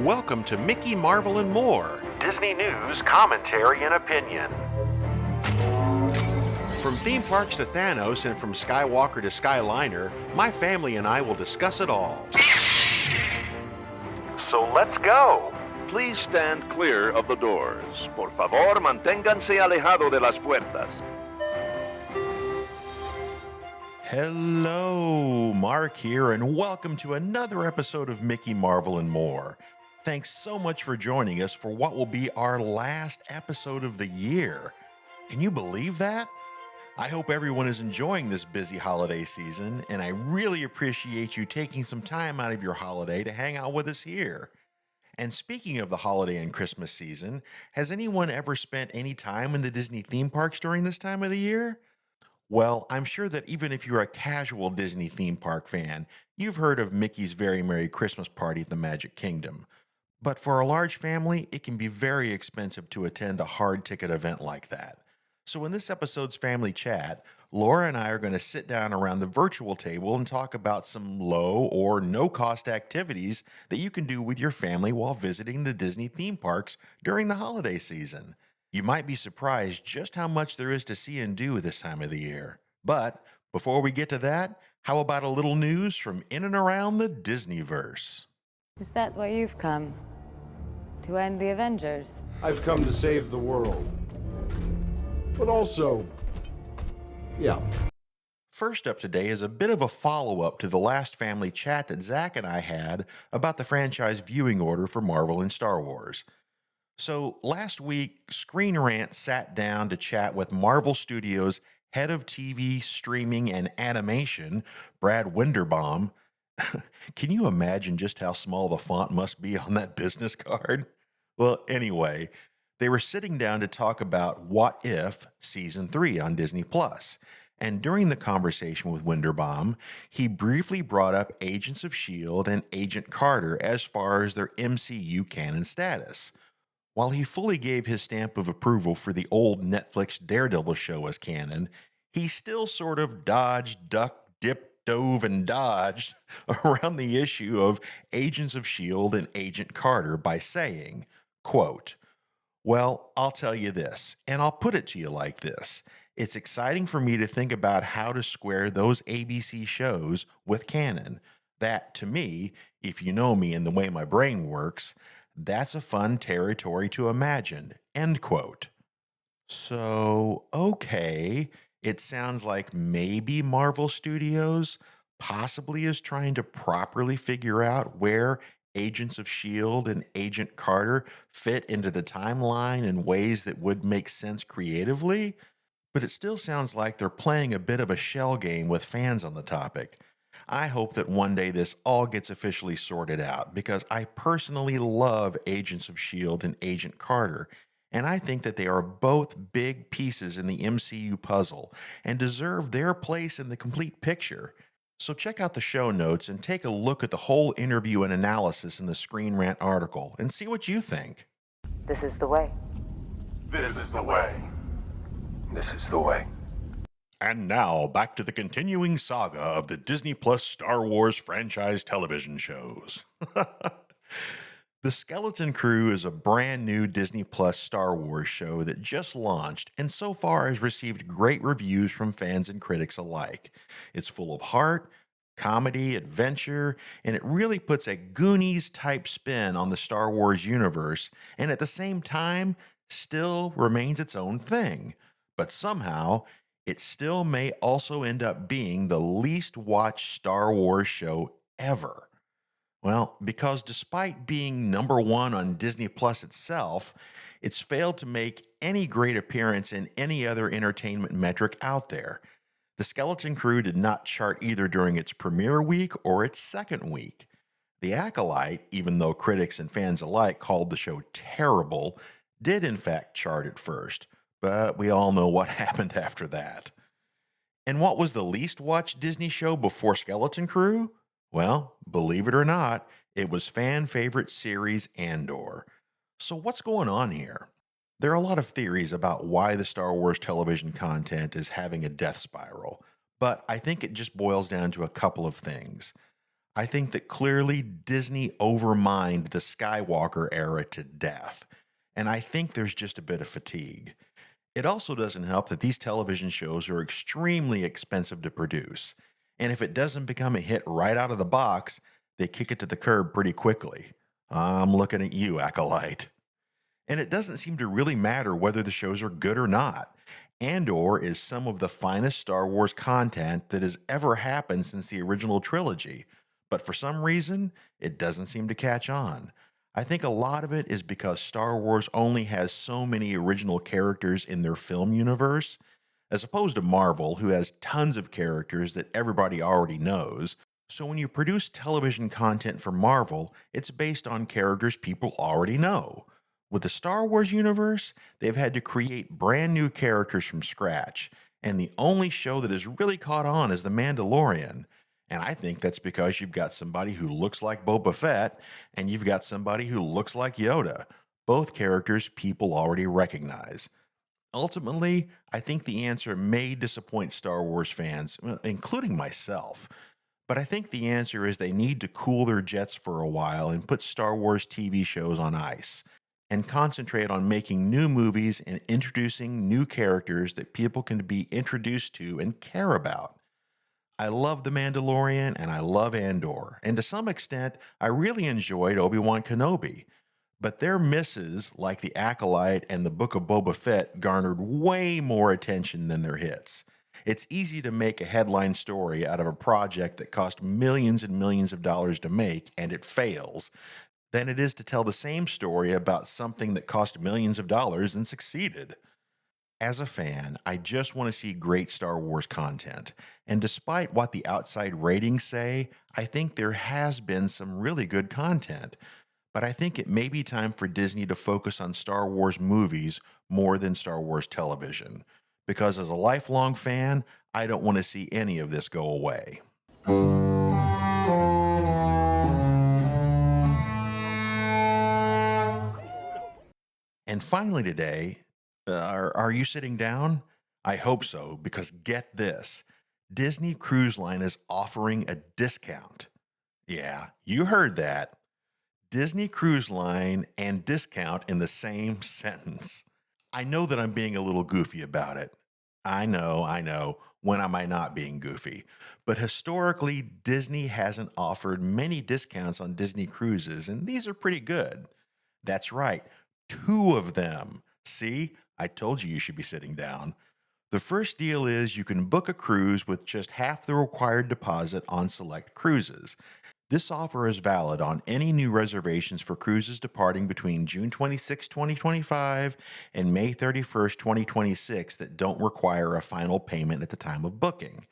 Welcome to Mickey, Marvel, and More, Disney news, commentary, and opinion. From theme parks to Thanos and from Skywalker to Skyliner, my family and I will discuss it all. So let's go! Please stand clear of the doors. Por favor, manténganse alejado de las puertas. Hello, Mark here, and welcome to another episode of Mickey, Marvel, and More. Thanks so much for joining us for what will be our last episode of the year. Can you believe that? I hope everyone is enjoying this busy holiday season, and I really appreciate you taking some time out of your holiday to hang out with us here. And speaking of the holiday and Christmas season, has anyone ever spent any time in the Disney theme parks during this time of the year? Well, I'm sure that even if you're a casual Disney theme park fan, you've heard of Mickey's Very Merry Christmas Party at the Magic Kingdom. But for a large family, it can be very expensive to attend a hard-ticket event like that. So in this episode's family chat, Laura and I are going to sit down around the virtual table and talk about some low or no-cost activities that you can do with your family while visiting the Disney theme parks during the holiday season. You might be surprised just how much there is to see and do this time of the year. But before we get to that, how about a little news from in and around the Disneyverse? Is that why you've come? To end the Avengers? I've come to save the world. But also, yeah. First up today is a bit of a follow-up to the last family chat that Zach and I had about the franchise viewing order for Marvel and Star Wars. So last week, Screen Rant sat down to chat with Marvel Studios' head of TV, streaming, and animation, Brad Winderbaum. Can you imagine just how small the font must be on that business card? Well, anyway, they were sitting down to talk about What If Season 3 on Disney+. And during the conversation with Winderbaum, he briefly brought up Agents of S.H.I.E.L.D. and Agent Carter as far as their MCU canon status. While he fully gave his stamp of approval for the old Netflix Daredevil show as canon, he still sort of dodged, ducked, dipped, dove, and dodged around the issue of Agents of S.H.I.E.L.D. and Agent Carter by saying, quote, "Well, I'll tell you this, and I'll put it to you like this. It's exciting for me to think about how to square those ABC shows with canon. That, to me, if you know me and the way my brain works, that's a fun territory to imagine." End quote. So, okay, it sounds like maybe Marvel Studios possibly is trying to properly figure out where Agents of S.H.I.E.L.D. and Agent Carter fit into the timeline in ways that would make sense creatively, but it still sounds like they're playing a bit of a shell game with fans on the topic. I hope that one day this all gets officially sorted out, because I personally love Agents of S.H.I.E.L.D. and Agent Carter, and I think that they are both big pieces in the MCU puzzle and deserve their place in the complete picture. So check out the show notes and take a look at the whole interview and analysis in the Screen Rant article and see what you think. This is the way. This is the way. This is the way. And now, back to the continuing saga of the Disney Plus Star Wars franchise television shows. The Skeleton Crew is a brand new Disney Plus Star Wars show that just launched and so far has received great reviews from fans and critics alike. It's full of heart, comedy, adventure, and it really puts a Goonies-type spin on the Star Wars universe, and at the same time, still remains its own thing. But somehow, it still may also end up being the least watched Star Wars show ever. Well, because despite being number one on Disney Plus itself, it's failed to make any great appearance in any other entertainment metric out there. The Skeleton Crew did not chart either during its premiere week or its second week. The Acolyte, even though critics and fans alike called the show terrible, did in fact chart at first, but we all know what happened after that. And what was the least watched Disney show before Skeleton Crew? Well, believe it or not, it was fan favorite series Andor. So what's going on here? There are a lot of theories about why the Star Wars television content is having a death spiral, but I think it just boils down to a couple of things. I think that clearly Disney overmined the Skywalker era to death, and I think there's just a bit of fatigue. It also doesn't help that these television shows are extremely expensive to produce, and if it doesn't become a hit right out of the box, they kick it to the curb pretty quickly. I'm looking at you, Acolyte. And it doesn't seem to really matter whether the shows are good or not. Andor is some of the finest Star Wars content that has ever happened since the original trilogy, but for some reason, it doesn't seem to catch on. I think a lot of it is because Star Wars only has so many original characters in their film universe, as opposed to Marvel, who has tons of characters that everybody already knows. So when you produce television content for Marvel, it's based on characters people already know. With the Star Wars universe, they've had to create brand new characters from scratch, and the only show that has really caught on is The Mandalorian. And I think that's because you've got somebody who looks like Boba Fett, and you've got somebody who looks like Yoda, both characters people already recognize. Ultimately, I think the answer may disappoint Star Wars fans, including myself. But I think the answer is they need to cool their jets for a while and put Star Wars TV shows on ice and concentrate on making new movies and introducing new characters that people can be introduced to and care about. I love The Mandalorian and I love Andor, and to some extent, I really enjoyed Obi-Wan Kenobi. But their misses, like The Acolyte and the Book of Boba Fett, garnered way more attention than their hits. It's easy to make a headline story out of a project that cost millions and millions of dollars to make and it fails, than it is to tell the same story about something that cost millions of dollars and succeeded. As a fan, I just want to see great Star Wars content. And despite what the outside ratings say, I think there has been some really good content. But I think it may be time for Disney to focus on Star Wars movies more than Star Wars television. Because as a lifelong fan, I don't want to see any of this go away. And finally today, are you sitting down? I hope so, because get this. Disney Cruise Line is offering a discount. Yeah, you heard that. Disney Cruise Line and discount in the same sentence. I know that I'm being a little goofy about it. I know. When am I not being goofy? But historically, Disney hasn't offered many discounts on Disney cruises, and these are pretty good. That's right, 2 of them. See, I told you should be sitting down. The first deal is you can book a cruise with just half the required deposit on select cruises. This offer is valid on any new reservations for cruises departing between June 26, 2025 and May 31st, 2026 that don't require a final payment at the time of booking.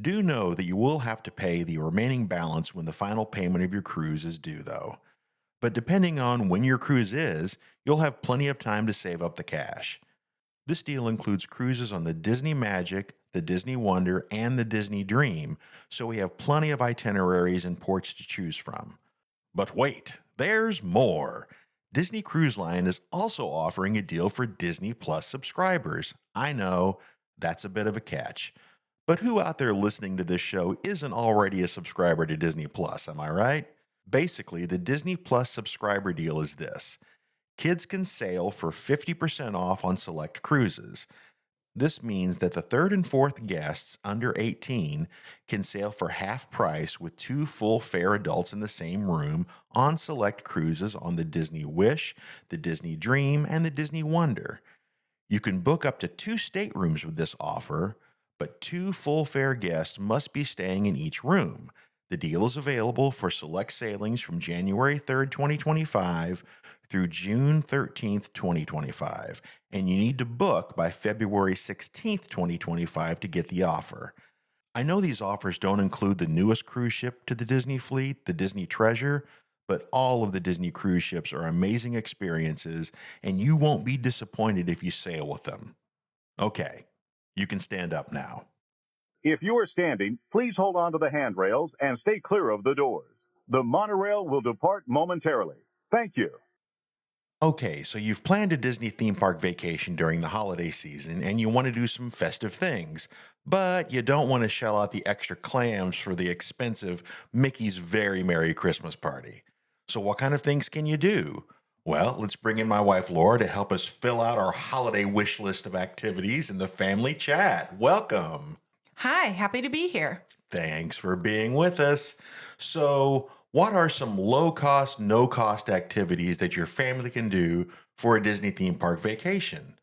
Do know that you will have to pay the remaining balance when the final payment of your cruise is due, though. But depending on when your cruise is, you'll have plenty of time to save up the cash. This deal includes cruises on the Disney Magic, the Disney Wonder, and the Disney Dream, so we have plenty of itineraries and ports to choose from. But wait, there's more! Disney Cruise Line is also offering a deal for Disney Plus subscribers. I know, that's a bit of a catch. But who out there listening to this show isn't already a subscriber to Disney Plus, am I right? Basically, the Disney Plus subscriber deal is this. Kids can sail for 50% off on select cruises. This means that the 3rd and 4th guests under 18 can sail for half price with 2 full fare adults in the same room on select cruises on the Disney Wish, the Disney Dream, and the Disney Wonder. You can book up to 2 staterooms with this offer, but 2 full fare guests must be staying in each room. The deal is available for select sailings from January 3rd, 2025 through June 13th, 2025, and you need to book by February 16th, 2025 to get the offer. I know these offers don't include the newest cruise ship to the Disney fleet, the Disney Treasure, but all of the Disney cruise ships are amazing experiences, and you won't be disappointed if you sail with them. Okay, you can stand up now. If you are standing, please hold on to the handrails and stay clear of the doors. The monorail will depart momentarily. Thank you. Okay, so you've planned a Disney theme park vacation during the holiday season and you want to do some festive things. but you don't want to shell out the extra clams for the expensive Mickey's Very Merry Christmas Party. So, what kind of things can you do? Well, let's bring in my wife Laura to help us fill out our holiday wish list of activities in the family chat. Welcome. Hi, happy to be here. Thanks for being with us. So, what are some low cost, no cost activities that your family can do for a Disney theme park vacation?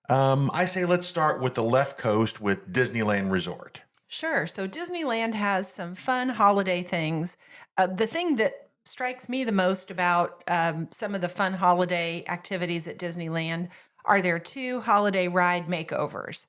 I say let's start with the left coast with Disneyland Resort. Sure. So Disneyland has some fun holiday things. The thing that strikes me the most about some of the fun holiday activities at Disneyland are their two holiday ride makeovers.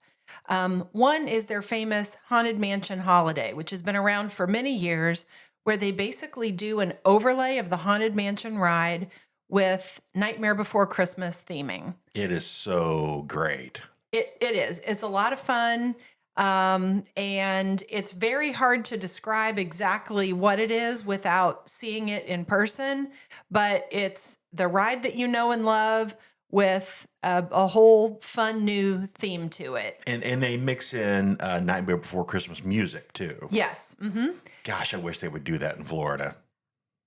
One is their famous Haunted Mansion Holiday, which has been around for many years, where they basically do an overlay of the Haunted Mansion ride with Nightmare Before Christmas theming. It is so great. It is. It's a lot of fun. And it's very hard to describe exactly what it is without seeing it in person, but it's the ride that you know and love with a whole fun new theme to it. And they mix in Nightmare Before Christmas music too. Yes. Mm-hmm. Gosh, I wish they would do that in Florida.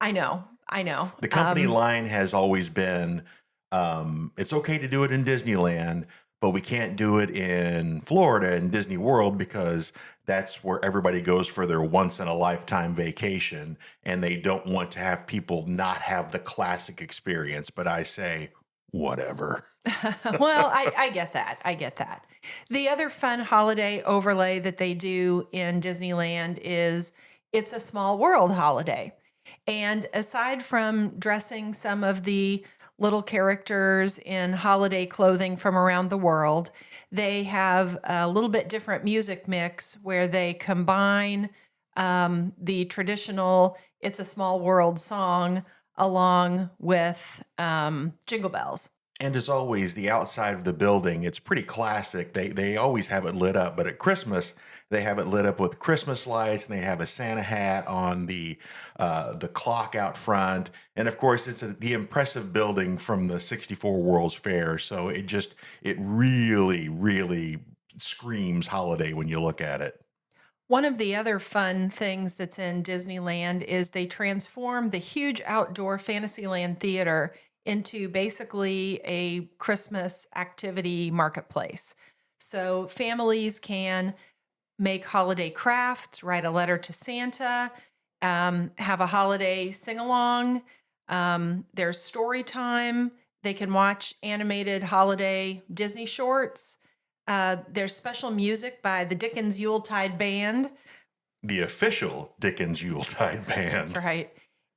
I know. The company line has always been, it's okay to do it in Disneyland, but we can't do it in Florida in Disney World because that's where everybody goes for their once in a lifetime vacation. And they don't want to have people not have the classic experience. But I say, whatever. Well, I get that. I get that. The other fun holiday overlay that they do in Disneyland is It's a Small World holiday. And aside from dressing some of the little characters in holiday clothing from around the world, they have a little bit different music mix where they combine the traditional It's a Small World song along with Jingle Bells. And as always, the outside of the building, it's pretty classic. They always have it lit up, but at Christmas, they have it lit up with Christmas lights, and they have a Santa hat on the clock out front. And of course, it's the impressive building from the 64 World's Fair. So it really, really screams holiday when you look at it. One of the other fun things that's in Disneyland is they transform the huge outdoor Fantasyland theater into basically a Christmas activity marketplace. So families can make holiday crafts, write a letter to Santa, have a holiday sing-along. There's story time. They can watch animated holiday Disney shorts. There's special music by the Dickens Yuletide Band. The official Dickens Yuletide Band. That's right.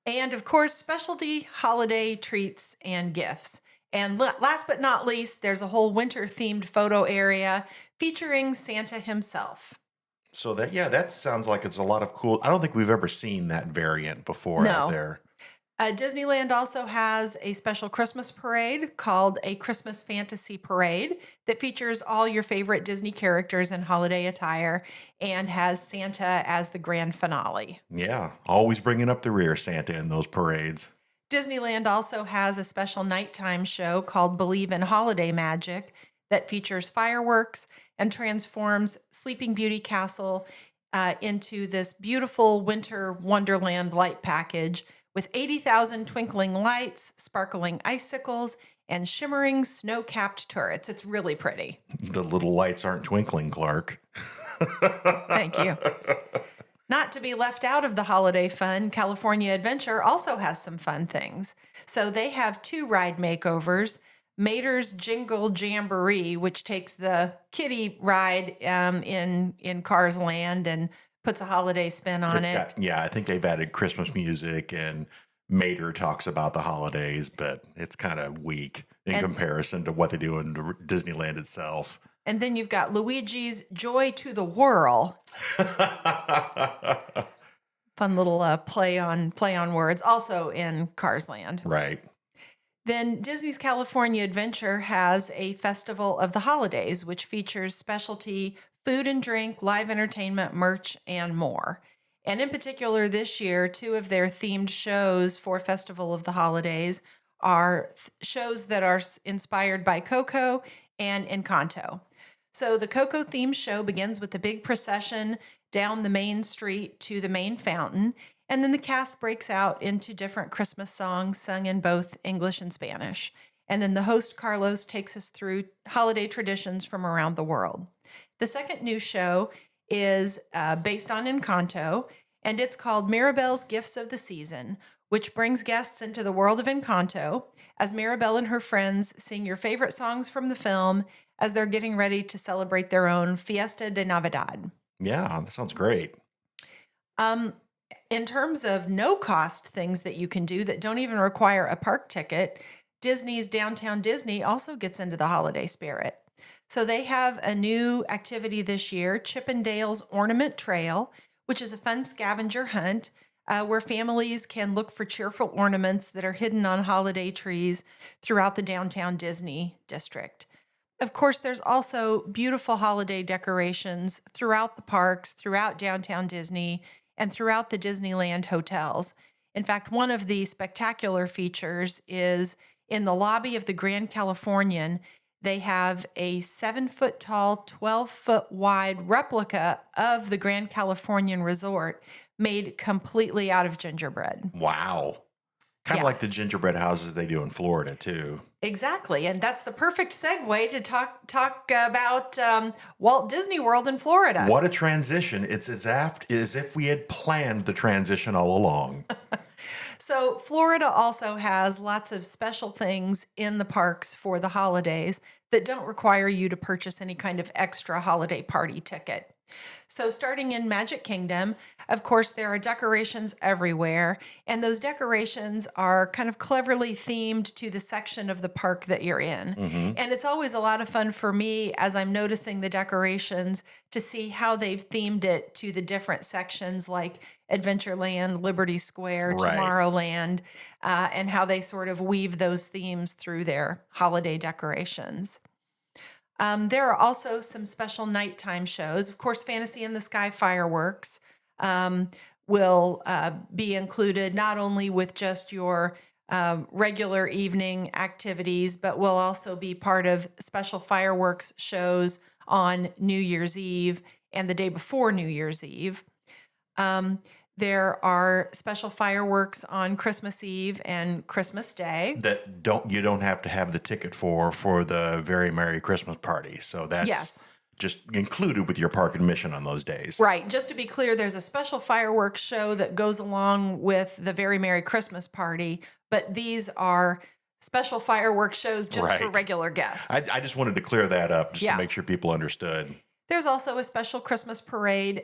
And of course, specialty holiday treats and gifts. And last but not least, there's a whole winter-themed photo area featuring Santa himself. So that sounds like it's a lot of cool. I don't think we've ever seen that variant before out there. Disneyland also has a special Christmas parade called a Christmas Fantasy Parade that features all your favorite Disney characters in holiday attire and has Santa as the grand finale. Yeah, always bringing up the rear, Santa, in those parades. Disneyland also has a special nighttime show called Believe in Holiday Magic that features fireworks and transforms Sleeping Beauty Castle into this beautiful winter wonderland light package with 80,000 twinkling lights, sparkling icicles, and shimmering snow-capped turrets. It's really pretty. The little lights aren't twinkling, Clark. Thank you. Not to be left out of the holiday fun, California Adventure also has some fun things. So they have two ride makeovers. Mater's Jingle Jamboree, which takes the kiddie ride in Cars Land and puts a holiday spin on it. I think they've added Christmas music, and Mater talks about the holidays, but it's kind of weak in comparison to what they do in Disneyland itself. And then you've got Luigi's Joy to the Whirl. Fun little play on words, also in Cars Land. Right. Then Disney's California Adventure has a Festival of the Holidays, which features specialty food and drink, live entertainment, merch, and more. And in particular, this year, two of their themed shows for Festival of the Holidays are shows that are inspired by Coco and Encanto. So the Coco themed show begins with a big procession down the main street to the main fountain, and then the cast breaks out into different Christmas songs sung in both English and Spanish. And then the host, Carlos, takes us through holiday traditions from around the world. The second new show is based on Encanto, and it's called Mirabel's Gifts of the Season, which brings guests into the world of Encanto as Mirabel and her friends sing your favorite songs from the film as they're getting ready to celebrate their own Fiesta de Navidad. Yeah, that sounds great. In terms of no-cost things that you can do that don't even require a park ticket, Disney's Downtown Disney also gets into the holiday spirit. So they have a new activity this year, Chip 'n Dale's Ornament Trail, which is a fun scavenger hunt where families can look for cheerful ornaments that are hidden on holiday trees throughout the downtown Disney district. Of course, there's also beautiful holiday decorations throughout the parks, throughout downtown Disney, and throughout the Disneyland hotels. In fact, one of the spectacular features is in the lobby of the Grand Californian. They have a 7-foot tall, 12-foot wide replica of the Grand Californian Resort made completely out of gingerbread. Wow. Kind of Yeah. like the gingerbread houses they do in Florida, too. Exactly. And that's the perfect segue to talk about Walt Disney World in Florida. What a transition. It's as if we had planned the transition all along. So Florida also has lots of special things in the parks for the holidays that don't require you to purchase any kind of extra holiday party ticket. So starting in Magic Kingdom, of course, there are decorations everywhere, and those decorations are kind of cleverly themed to the section of the park that you're in. And it's always a lot of fun for me as I'm noticing the decorations to see how they've themed it to the different sections like Adventureland, Liberty Square, Right. Tomorrowland, and how they sort of weave those themes through their holiday decorations. There are also some special nighttime shows. Of course, Fantasy in the Sky fireworks will be included not only with just your regular evening activities, but will also be part of special fireworks shows on New Year's Eve and the day before New Year's Eve. There are special fireworks on Christmas Eve and Christmas Day. That you don't have to have the ticket for the Very Merry Christmas Party. So that's Yes. just included with your park admission on those days. Right. Just to be clear, there's a special fireworks show that goes along with the Very Merry Christmas Party, but these are special fireworks shows just for Right. regular guests. I just wanted to clear that up just Yeah. to make sure people understood. There's also a special Christmas parade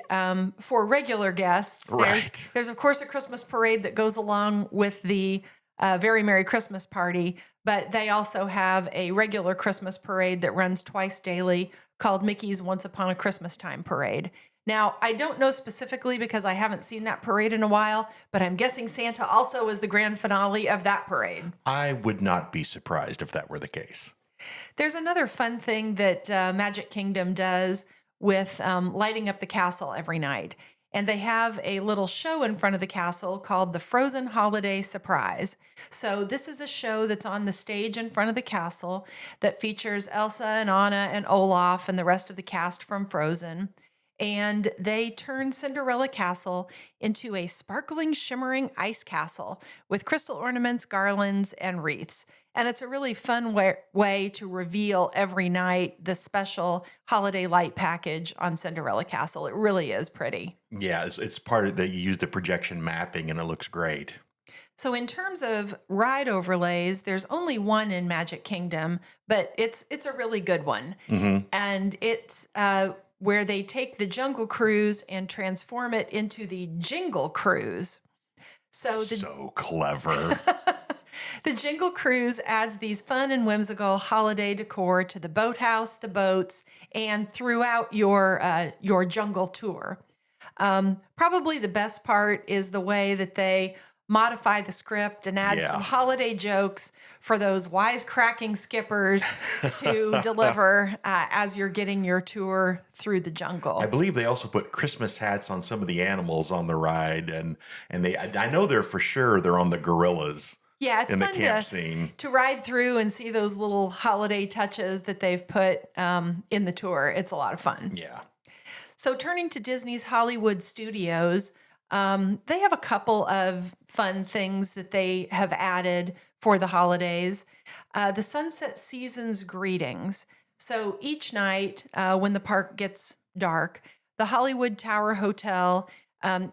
for regular guests. Right. There's, of course, a Christmas parade that goes along with the Very Merry Christmas Party, but they also have a regular Christmas parade that runs twice daily called Mickey's Once Upon a Christmas Time Parade. Now, I don't know specifically because I haven't seen that parade in a while, but I'm guessing Santa also is the grand finale of that parade. I would not be surprised if that were the case. There's another fun thing that Magic Kingdom does with lighting up the castle every night. And they have a little show in front of the castle called the Frozen Holiday Surprise. So this is a show that's on the stage in front of the castle that features Elsa and Anna and Olaf and the rest of the cast from Frozen. And they turn Cinderella Castle into a sparkling, shimmering ice castle with crystal ornaments, garlands, and wreaths. And it's a really fun way to reveal every night the special holiday light package on Cinderella Castle. It really is pretty. Yeah, it's part of that. You use the projection mapping and it looks great. So in terms of ride overlays, there's only one in Magic Kingdom, but it's a really good one. And it's where they take the Jungle Cruise and transform it into the Jingle Cruise. So clever. The Jingle Cruise adds these fun and whimsical holiday decor to the boathouse, the boats, and throughout your jungle tour. Probably the best part is the way that they modify the script and add some holiday jokes for those wisecracking skippers to deliver as you're getting your tour through the jungle. I believe they also put Christmas hats on some of the animals on the ride, and I know they're for sure they're on the gorillas Yeah, it's in the fun camp scene. to ride through and see those little holiday touches that they've put in the tour. It's a lot of fun. Yeah. So turning to Disney's Hollywood Studios, they have a couple of fun things that they have added for the holidays. The Sunset Seasons Greetings. So each night when the park gets dark, the Hollywood Tower Hotel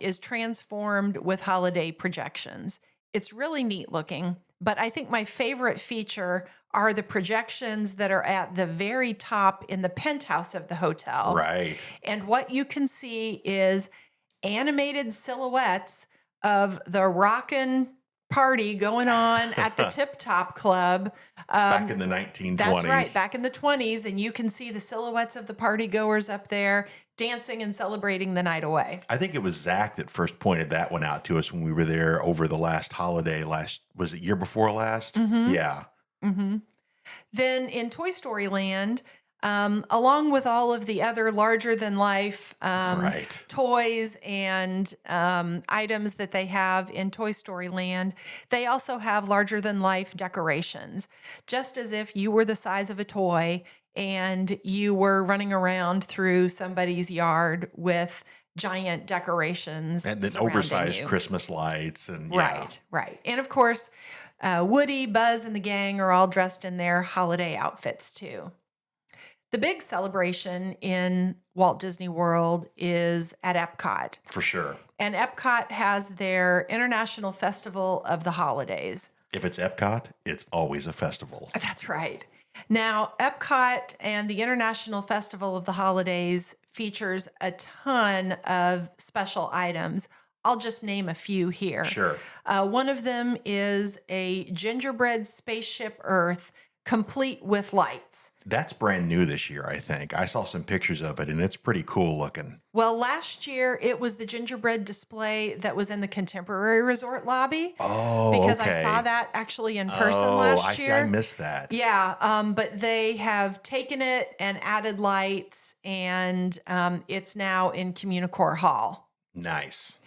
is transformed with holiday projections. It's really neat looking, but I think my favorite feature are the projections that are at the very top in the penthouse of the hotel. Right. And what you can see is animated silhouettes of the rockin' party going on at the Tip Top Club. Back in the 1920s. That's right, back in the 20s. And you can see the silhouettes of the party goers up there dancing and celebrating the night away. I think it was Zach that first pointed that one out to us when we were there over the last holiday. Was it year before last? Mm-hmm. Yeah. Mm-hmm. Then in Toy Story Land, along with all of the other larger than life Right. toys and items that they have in Toy Story Land, they also have larger than life decorations, just as if you were the size of a toy and you were running around through somebody's yard with giant decorations And then surrounding oversized you. Christmas lights. And yeah. Right. And of course, Woody, Buzz, and the gang are all dressed in their holiday outfits too. The big celebration in Walt Disney World is at Epcot. For sure. And Epcot has their International Festival of the Holidays. If it's Epcot, it's always a festival. That's right. Now, Epcot and the International Festival of the Holidays features a ton of special items. I'll just name a few here. Sure. One of them is a gingerbread spaceship Earth complete with lights. That's brand new this year, I think. I saw some pictures of it, and it's pretty cool looking. Well, last year it was the gingerbread display that was in the Contemporary Resort lobby. Oh, because okay. I saw that actually in person last I year. see. I missed that. Yeah, but they have taken it and added lights, and it's now in Communicore Hall. Nice.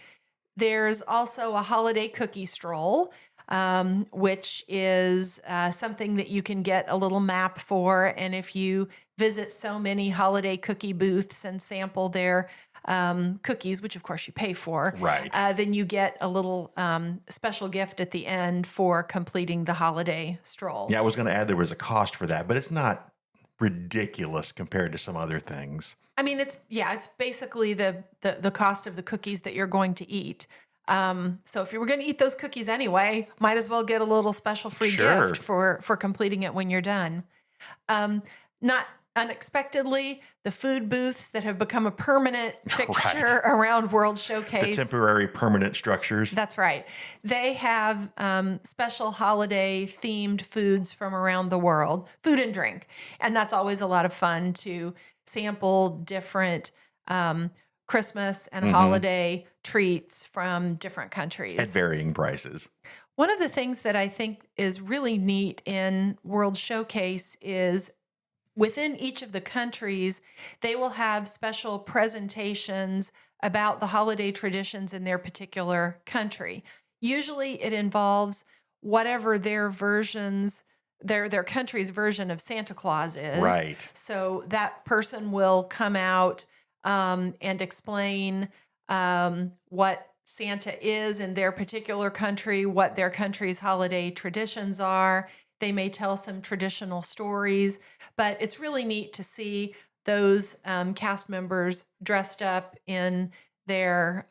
There's also a holiday cookie stroll, which is something that you can get a little map for. And if you visit so many holiday cookie booths and sample their cookies, which of course you pay for, Right. Then you get a little special gift at the end for completing the holiday stroll. Yeah, I was going to add there was a cost for that, but it's not ridiculous compared to some other things. I mean, it's basically the cost of the cookies that you're going to eat. So if you were going to eat those cookies anyway, might as well get a little special free Sure. gift for completing it when you're done. Not unexpectedly, the food booths that have become a permanent fixture around World Showcase. The temporary permanent structures. That's right. They have special holiday themed foods from around the world, food and drink. And that's always a lot of fun to sample different Christmas and holiday treats from different countries. At varying prices. One of the things that I think is really neat in World Showcase is within each of the countries, they will have special presentations about the holiday traditions in their particular country. Usually it involves whatever their country's version of Santa Claus is. Right. So that person will come out and explain what Santa is in their particular country, what their country's holiday traditions are. They may tell some traditional stories, but it's really neat to see those cast members dressed up in their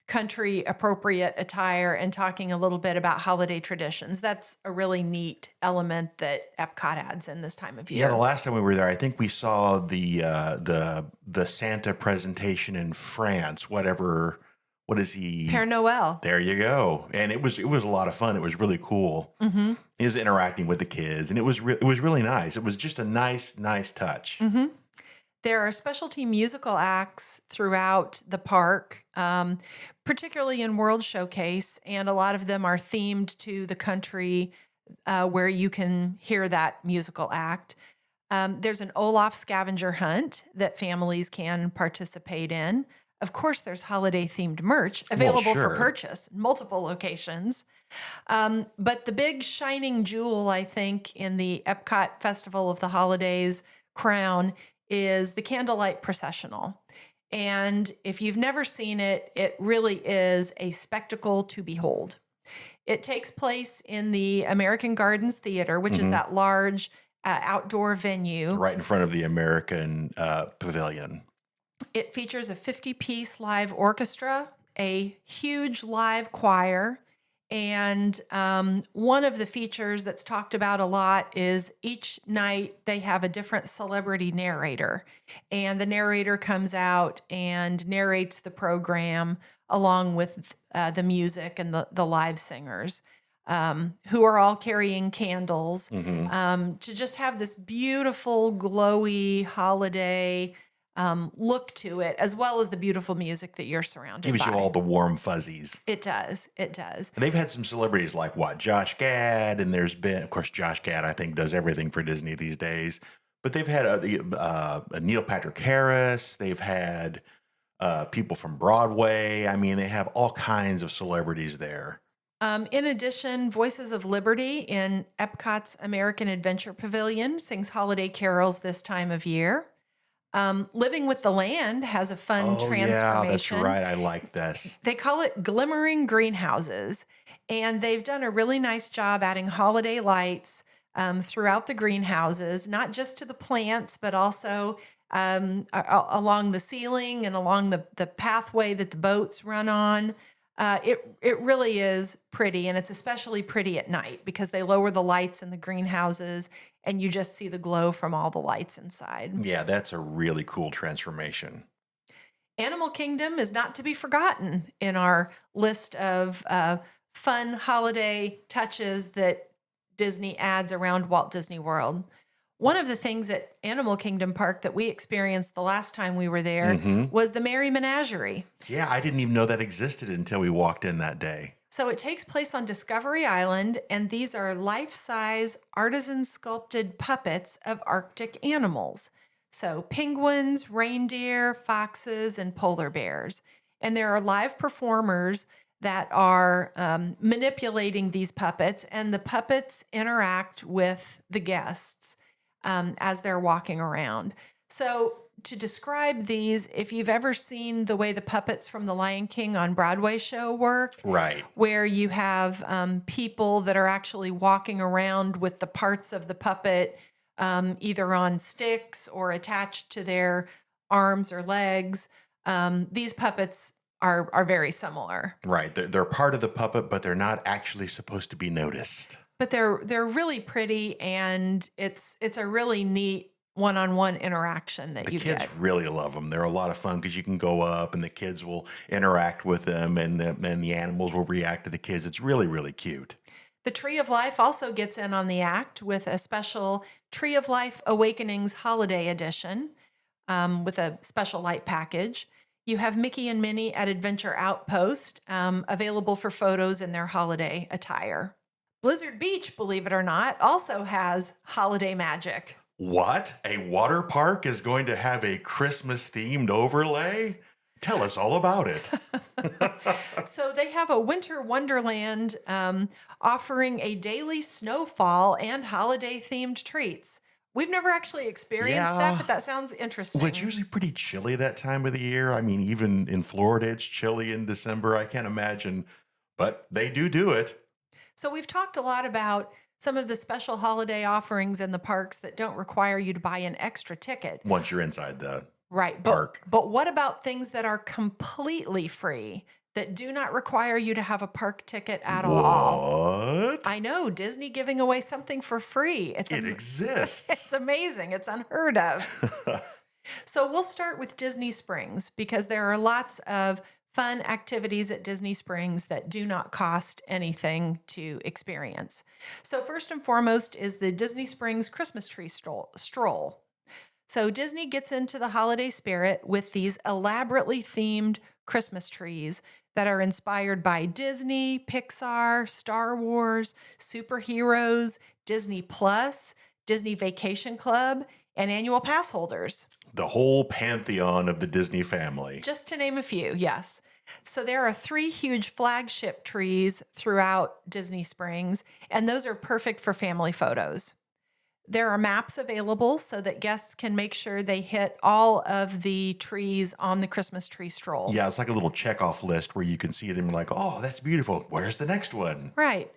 country appropriate attire and talking a little bit about holiday traditions. That's a really neat element that Epcot adds in this time of year. Yeah, the last time we were there, I think we saw the Santa presentation in France. What is he? Père Noël. There you go. And it was a lot of fun. It was really cool. Mm-hmm. He was interacting with the kids, and it was really nice. It was just a nice touch. Mm-hmm. There are specialty musical acts throughout the park, particularly in World Showcase, and a lot of them are themed to the country where you can hear that musical act. There's an Olaf scavenger hunt that families can participate in. Of course, there's holiday-themed merch available for sure. purchase in multiple locations. But the big shining jewel, I think, in the Epcot Festival of the Holidays crown is the candlelight processional. And if you've never seen it, it really is a spectacle to behold. It takes place in the American Gardens Theater, which is that large outdoor venue. Right in front of the American Pavilion. It features a 50-piece live orchestra, a huge live choir, and one of the features that's talked about a lot is each night they have a different celebrity narrator. And the narrator comes out and narrates the program along with the music and the live singers, who are all carrying candles, to just have this beautiful, glowy holiday look to it, as well as the beautiful music that you're surrounded Gives by. you all the warm fuzzies. It does. It does. And they've had some celebrities like Josh Gad, and there's been, of course, Josh Gad, I think, does everything for Disney these days. But they've had Neil Patrick Harris. They've had people from Broadway. I mean, they have all kinds of celebrities there. In addition, Voices of Liberty in Epcot's American Adventure Pavilion sings holiday carols this time of year. Living with the Land has a fun transformation. Yeah, that's right. I like this. They call it Glimmering Greenhouses, and they've done a really nice job adding holiday lights throughout the greenhouses, not just to the plants, but also along the ceiling and along the pathway that the boats run on. It really is pretty, and it's especially pretty at night because they lower the lights in the greenhouses and you just see the glow from all the lights inside. Yeah, that's a really cool transformation. Animal Kingdom is not to be forgotten in our list of fun holiday touches that Disney adds around Walt Disney World. One of the things at Animal Kingdom Park that we experienced the last time we were there was the Merry Menagerie. Yeah, I didn't even know that existed until we walked in that day. So it takes place on Discovery Island, and these are life-size artisan sculpted puppets of Arctic animals. So penguins, reindeer, foxes, and polar bears. And there are live performers that are manipulating these puppets, and the puppets interact with the guests as they're walking around. So to describe these, if you've ever seen the way the puppets from the Lion King on Broadway show work, Right. where you have people that are actually walking around with the parts of the puppet either on sticks or attached to their arms or legs, these puppets are very similar. Right. They're part of the puppet, but they're not actually supposed to be noticed. But they're really pretty, and it's a really neat one-on-one interaction that you Kids get. really love them. They're a lot of fun because you can go up and the kids will interact with them, and the animals will react to the kids. It's really, really cute. The Tree of Life also gets in on the act with a special Tree of Life Awakenings Holiday Edition with a special light package. You have Mickey and Minnie at Adventure Outpost, available for photos in their holiday attire. Blizzard Beach, believe it or not, also has holiday magic. What? A water park is going to have a Christmas-themed overlay? Tell us all about it. So they have a winter wonderland offering a daily snowfall and holiday-themed treats. We've never actually experienced that, but that sounds interesting. Well, it's usually pretty chilly that time of the year. I mean, even in Florida, it's chilly in December. I can't imagine, but they do it. So we've talked a lot about some of the special holiday offerings in the parks that don't require you to buy an extra ticket. Once you're inside the Right. park. But what about things that are completely free, that do not require you to have a park ticket at all? What? I know, Disney giving away something for free. It exists. It's amazing. It's unheard of. So we'll start with Disney Springs because there are lots of fun activities at Disney Springs that do not cost anything to experience. So first and foremost is the Disney Springs Christmas tree stroll. So Disney gets into the holiday spirit with these elaborately themed Christmas trees that are inspired by Disney, Pixar, Star Wars, superheroes, Disney Plus, Disney Vacation Club, and annual pass holders. The whole pantheon of the Disney family. Just to name a few, yes. So there are 3 huge flagship trees throughout Disney Springs, and those are perfect for family photos. There are maps available so that guests can make sure they hit all of the trees on the Christmas tree stroll. Yeah, it's like a little checkoff list where you can see them like, oh, that's beautiful. Where's the next one? Right.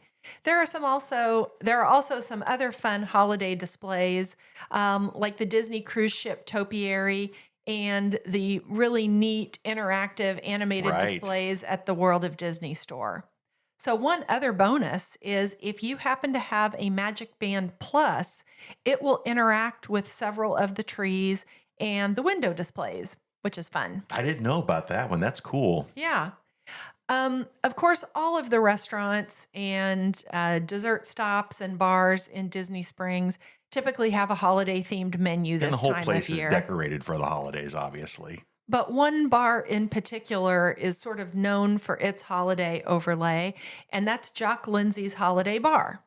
There are also some other fun holiday displays, like the Disney cruise ship topiary and the really neat interactive animated Right. displays at the World of Disney store. So one other bonus is if you happen to have a Magic Band Plus, it will interact with several of the trees and the window displays, which is fun. I didn't know about that one. That's cool. Yeah. Of course, all of the restaurants and dessert stops and bars in Disney Springs typically have a holiday-themed menu this And the whole time place of is year. decorated for the holidays, obviously. But one bar in particular is sort of known for its holiday overlay, and that's Jock Lindsay's Holiday Bar.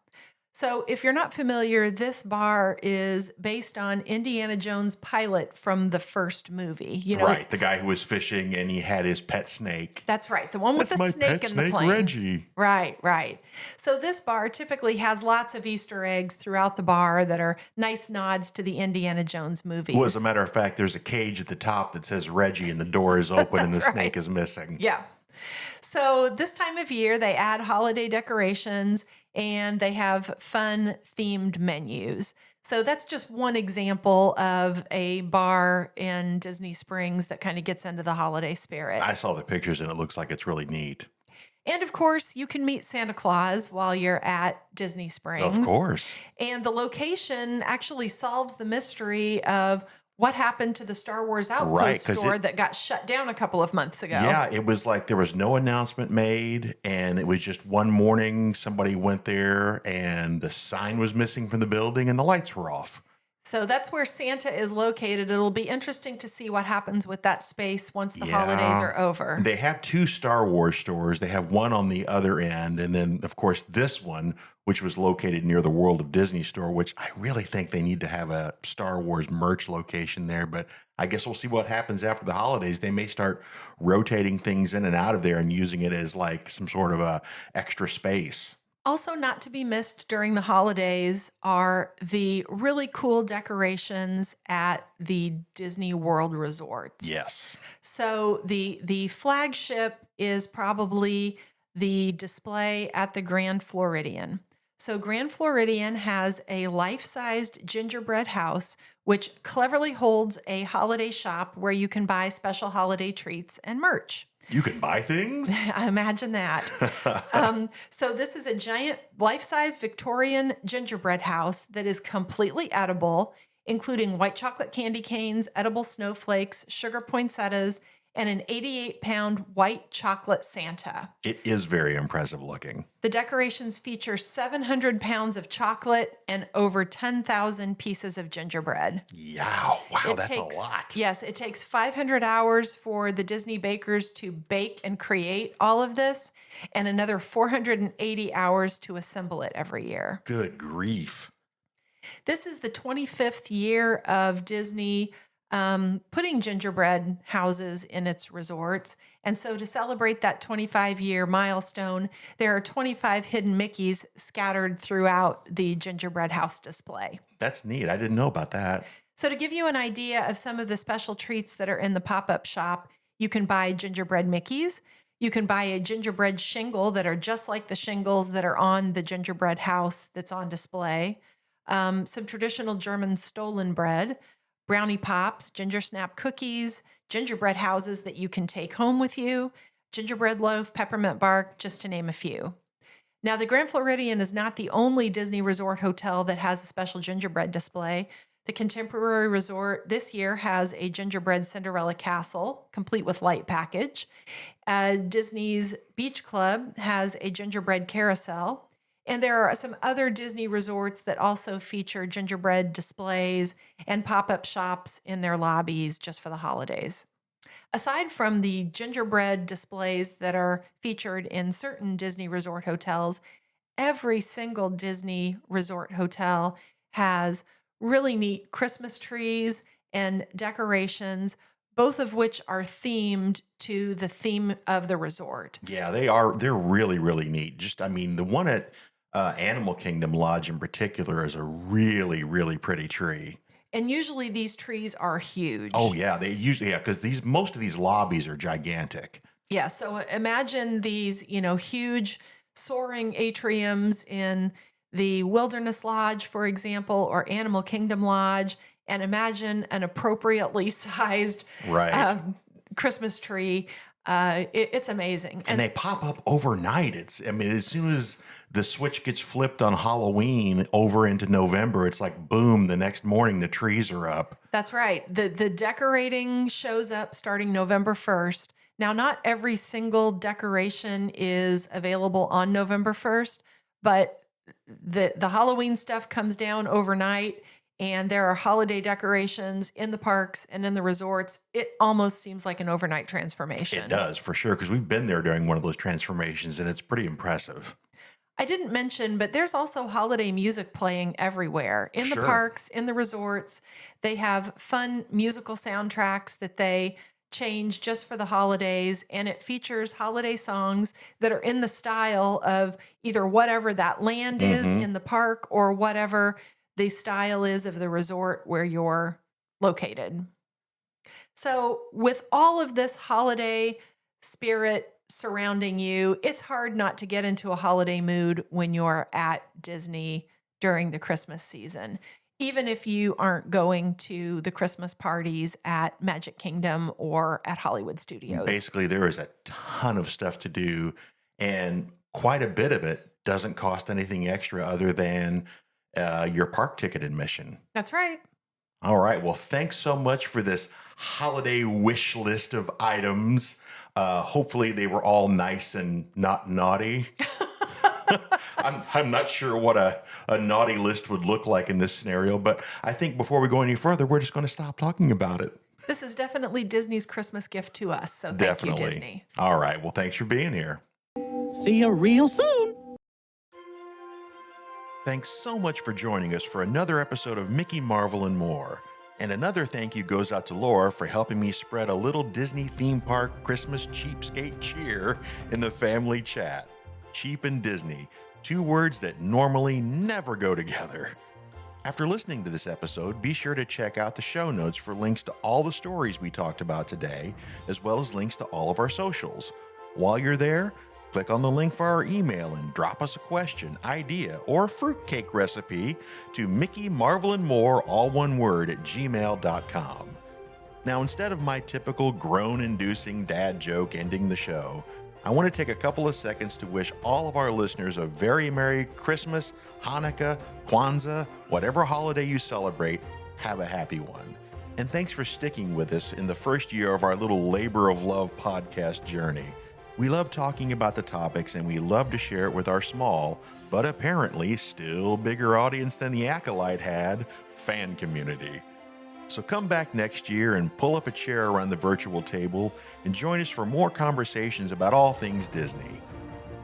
So if you're not familiar, this bar is based on Indiana Jones' pilot from the first movie. You know, Right. The guy who was fishing and he had his pet snake. that's right, the one with That's the my snake pet in the snake, plane. Reggie. Right, right. So this bar typically has lots of Easter eggs throughout the bar that are nice nods to the Indiana Jones movies. Well, as a matter of fact, there's a cage at the top that says Reggie and the door is open and the That's snake right. is missing. Yeah. So this time of year, they add holiday decorations and they have fun themed menus. So that's just one example of a bar in Disney Springs that kind of gets into the holiday spirit. I saw the pictures and it looks like it's really neat. And of course, you can meet Santa Claus while you're at Disney Springs. Of course. And the location actually solves the mystery of what happened to the Star Wars Outpost Right, 'cause store that got shut down a couple of months ago. Yeah, it was like there was no announcement made, and it was just one morning somebody went there and the sign was missing from the building and the lights were off. So that's where Santa is located. It'll be interesting to see what happens with that space once the Yeah. holidays are over. They have 2 Star Wars stores. They have one on the other end, and then, of course, this one, which was located near the World of Disney store, which I really think they need to have a Star Wars merch location there. But I guess we'll see what happens after the holidays. They may start rotating things in and out of there and using it as like some sort of a extra space. Also, not to be missed during the holidays are the really cool decorations at the Disney World resorts. Yes. So the flagship is probably the display at the Grand Floridian. So Grand Floridian has a life-sized gingerbread house, which cleverly holds a holiday shop where you can buy special holiday treats and merch. You can buy things? I imagine that. So this is a giant life-size Victorian gingerbread house that is completely edible, including white chocolate candy canes, edible snowflakes, sugar poinsettias, and an 88-pound white chocolate Santa. It is very impressive looking. The decorations feature 700 pounds of chocolate and over 10,000 pieces of gingerbread. Yeah. Wow, It that's takes- a lot. Yes, it takes 500 hours for the Disney bakers to bake and create all of this, and another 480 hours to assemble it every year. Good grief. This is the 25th year of Disney putting gingerbread houses in its resorts. And so to celebrate that 25-year milestone, there are 25 hidden Mickeys scattered throughout the gingerbread house display. That's neat. I didn't know about that. So to give you an idea of some of the special treats that are in the pop-up shop, you can buy gingerbread Mickeys. You can buy a gingerbread shingle that are just like the shingles that are on the gingerbread house that's on display. Some traditional German stollen bread, brownie pops, ginger snap cookies, gingerbread houses that you can take home with you, gingerbread loaf, peppermint bark, just to name a few. Now, the Grand Floridian is not the only Disney resort hotel that has a special gingerbread display. The Contemporary Resort this year has a gingerbread Cinderella castle, complete with light package. Disney's Beach Club has a gingerbread carousel. And there are some other Disney resorts that also feature gingerbread displays and pop-up shops in their lobbies just for the holidays. Aside from the gingerbread displays that are featured in certain Disney resort hotels, every single Disney resort hotel has really neat Christmas trees and decorations, both of which are themed to the theme of the resort. Yeah, they are. They're really, really neat. The one at Animal Kingdom Lodge in particular is a really, really pretty tree. And usually these trees are huge. Oh yeah, because most of these lobbies are gigantic. Yeah, so imagine these, huge soaring atriums in the Wilderness Lodge, for example, or Animal Kingdom Lodge, and imagine an appropriately sized Right. Christmas tree. It's amazing. And they pop up overnight. As soon as the switch gets flipped on Halloween over into November, it's like boom, the next morning the trees are up. That's right. The decorating shows up starting November 1st. Now, not every single decoration is available on November 1st, but the Halloween stuff comes down overnight, and there are holiday decorations in the parks and in the resorts. It almost seems like an overnight transformation. It does, for sure, because we've been there during one of those transformations, and it's pretty impressive. I didn't mention, but there's also holiday music playing everywhere in the Sure. parks, in the resorts. They have fun musical soundtracks that they change just for the holidays, and it features holiday songs that are in the style of either whatever that land is in the park or whatever the style is of the resort where you're located. So, with all of this holiday spirit surrounding you, it's hard not to get into a holiday mood when you're at Disney during the Christmas season, even if you aren't going to the Christmas parties at Magic Kingdom or at Hollywood Studios. Basically, there is a ton of stuff to do, and quite a bit of it doesn't cost anything extra other than your park ticket admission. That's right. All right. Well, thanks so much for this holiday wish list of items. Hopefully they were all nice and not naughty. I'm not sure what a naughty list would look like in this scenario, but I think before we go any further, we're just going to stop talking about it. This is definitely Disney's Christmas gift to us. So thank Definitely. you, Disney. All right. Well, thanks for being here. See you real soon. Thanks so much for joining us for another episode of Mickey, Marvel, and More. And another thank you goes out to Laura for helping me spread a little Disney theme park Christmas cheapskate cheer in the family chat. Cheap and Disney, two words that normally never go together. After listening to this episode, be sure to check out the show notes for links to all the stories we talked about today, as well as links to all of our socials. While you're there, click on the link for our email and drop us a question, idea, or fruitcake recipe to Mickey, Marvel, and More, all one word, at gmail.com. Now, instead of my typical groan-inducing dad joke ending the show, I want to take a couple of seconds to wish all of our listeners a very Merry Christmas, Hanukkah, Kwanzaa, whatever holiday you celebrate, have a happy one. And thanks for sticking with us in the first year of our little labor of love podcast journey. We love talking about the topics, and we love to share it with our small, but apparently still bigger audience than the Acolyte had, fan community. So come back next year and pull up a chair around the virtual table and join us for more conversations about all things Disney.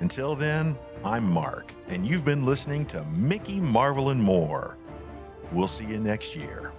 Until then, I'm Mark, and you've been listening to Mickey, Marvel, and More. We'll see you next year.